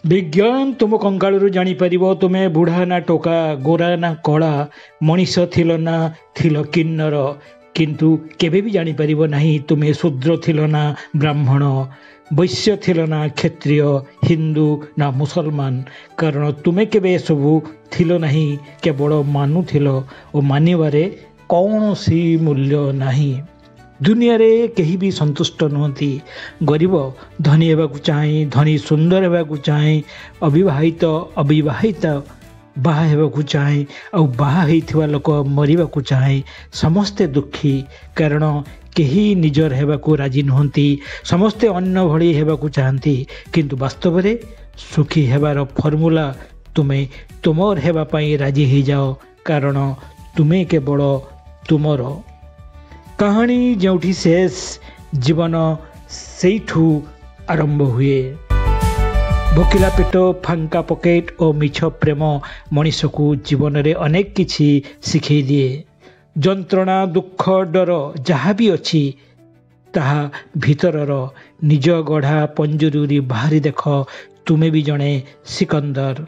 विज्ञान तुम कंकालू जापर तुमे बुढ़ा ना टोका गोरा ना कला मनीष थिल ना थिल किन्नर किंतु केबे भी जापर नहीं तुमे शूद्र थिल ना ब्राह्मण वैश्य थिल ना क्षत्रिय हिंदू ना मुसलमान कारण तुमे केबे सबू थिल नहीं केवल मानुथिल और मानिबारे कौन सी मूल्य नहीं। दुनिया रे कहीं भी संतुष्ट नुहति गरीब धनी होगा चाहे धनी सुंदर होगा चाहे अविवाहित अविवाहित बाहा होगा चाहे और बाहा होइथिबा लोक मरिबा को चाहे समस्ते दुखी कारण केही निजर होगा राजी नुहति समस्ते अन्य भली होगा चाहती किंतु वास्तव में सुखी हेबार फर्मुला तुमे तुमर हेबा पई राजी हो जाओ कारण तुमे केवल तुमर कहानी जोठी शेष जीवन सेठू आरंभ हुए। भोकिला पेट फांका पकेट और मिछ प्रेम मनीष को जीवन रे अनेक किछि शिखै दिए। जंत्रणा दुख डर जहाँ भी अच्छी ताहा भीतरर निज गढ़ा पंजूरी बाहरी देख तुमे भी जड़े सिकंदर।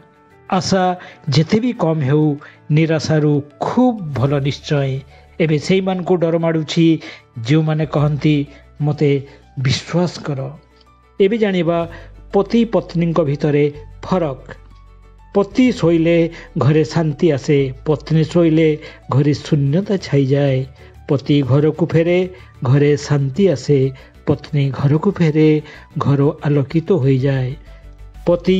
आशा जेते भी कम हो निराशारू खूब भल निश्चय एबे से मान को डर माड़ुछि जो माने कहती मते विश्वास कर। एबे जानिबा पति पत्नी भितर फरक। पति शोइले घरे शांति आसे पत्नी शोइले घरे शून्यता छाई जाए। पति घर को फेरे घरे शांति आसे पत्नी घर को फेरे घर आलोकित हो जाए। पति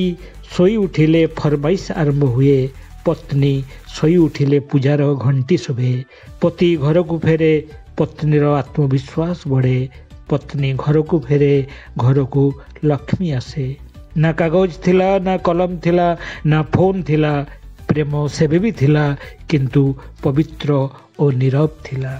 सोई उठिले फरमाइश आरंभ हुए पत्नी सोई उठिले पूजार घंटी शुभे। पति घर को फेरे पत्नीर आत्मविश्वास बढ़े पत्नी घर को फेरे घर को लक्ष्मी आसे। ना कागज थिला ना कलम थिला ना फोन थिला प्रेम सेबे भी थिला किंतु पवित्र और नीरव थिला।